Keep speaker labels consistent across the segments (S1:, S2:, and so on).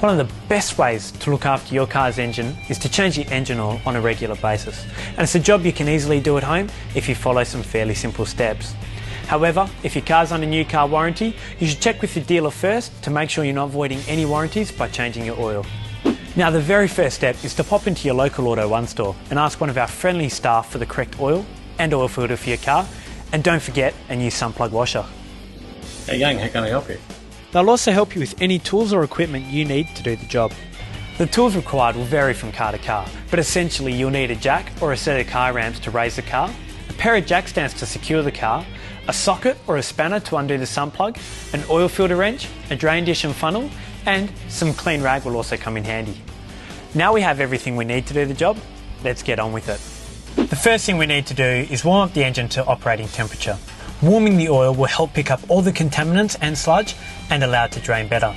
S1: One of the best ways to look after your car's engine is to change the engine oil on a regular basis. And it's a job you can easily do at home if you follow some fairly simple steps. However, if your car's under new car warranty, you should check with the dealer first to make sure you're not voiding any warranties by changing your oil. Now, the very first step is to pop into your local Auto One store and ask one of our friendly staff for the correct oil and oil filter for your car. And don't forget a new sun plug washer.
S2: Hey gang, how can I help you?
S1: They'll also help you with any tools or equipment you need to do the job. The tools required will vary from car to car, but essentially you'll need a jack or a set of car ramps to raise the car, a pair of jack stands to secure the car, a socket or a spanner to undo the sun plug, an oil filter wrench, a drain dish and funnel, and some clean rag will also come in handy. Now we have everything we need to do the job, let's get on with it. The first thing we need to do is warm up the engine to operating temperature. Warming the oil will help pick up all the contaminants and sludge and allow it to drain better.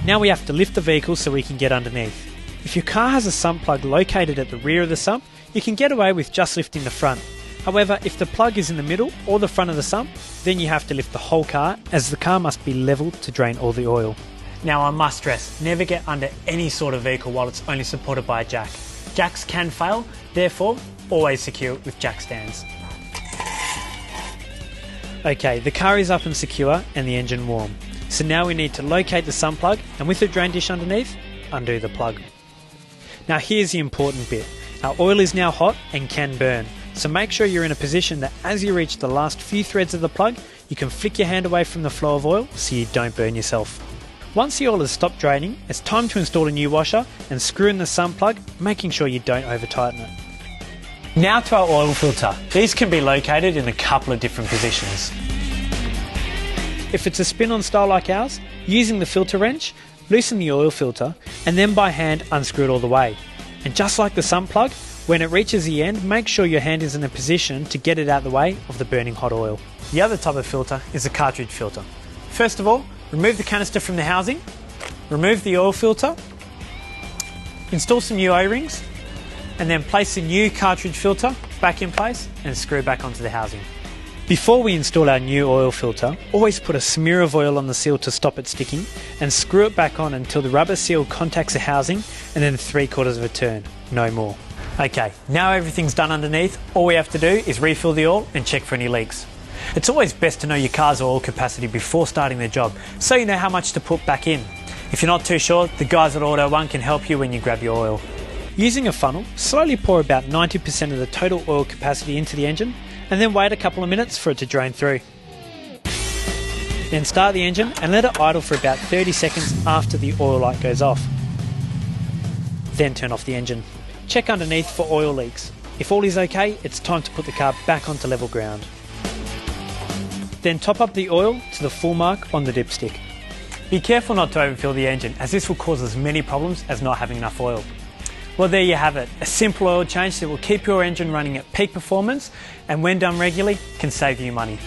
S1: Now we have to lift the vehicle so we can get underneath. If your car has a sump plug located at the rear of the sump, you can get away with just lifting the front. However, if the plug is in the middle or the front of the sump, then you have to lift the whole car, as the car must be levelled to drain all the oil. Now I must stress, never get under any sort of vehicle while it's only supported by a jack. Jacks can fail, therefore always secure it with jack stands. Okay, the car is up and secure and the engine warm. So now we need to locate the sun plug and with the drain dish underneath, undo the plug. Now here's the important bit. Our oil is now hot and can burn. So make sure you're in a position that as you reach the last few threads of the plug, you can flick your hand away from the flow of oil so you don't burn yourself. Once the oil has stopped draining, it's time to install a new washer and screw in the sun plug, making sure you don't over tighten it. Now to our oil filter. These can be located in a couple of different positions. If it's a spin-on style like ours, using the filter wrench, loosen the oil filter and then by hand unscrew it all the way. And just like the sun plug, when it reaches the end, make sure your hand is in a position to get it out the way of the burning hot oil. The other type of filter is a cartridge filter. First of all, remove the canister from the housing, remove the oil filter, install some new O-rings, and then place the new cartridge filter back in place and screw back onto the housing. Before we install our new oil filter, always put a smear of oil on the seal to stop it sticking and screw it back on until the rubber seal contacts the housing and then 3/4 of a turn, no more. Okay, now everything's done underneath, all we have to do is refill the oil and check for any leaks. It's always best to know your car's oil capacity before starting the job, so you know how much to put back in. If you're not too sure, the guys at Auto One can help you when you grab your oil. Using a funnel, slowly pour about 90% of the total oil capacity into the engine and then wait a couple of minutes for it to drain through. Then start the engine and let it idle for about 30 seconds after the oil light goes off. Then turn off the engine. Check underneath for oil leaks. If all is okay, it's time to put the car back onto level ground. Then top up the oil to the full mark on the dipstick. Be careful not to overfill the engine, as this will cause as many problems as not having enough oil. Well, there you have it, a simple oil change that will keep your engine running at peak performance and when done regularly can save you money.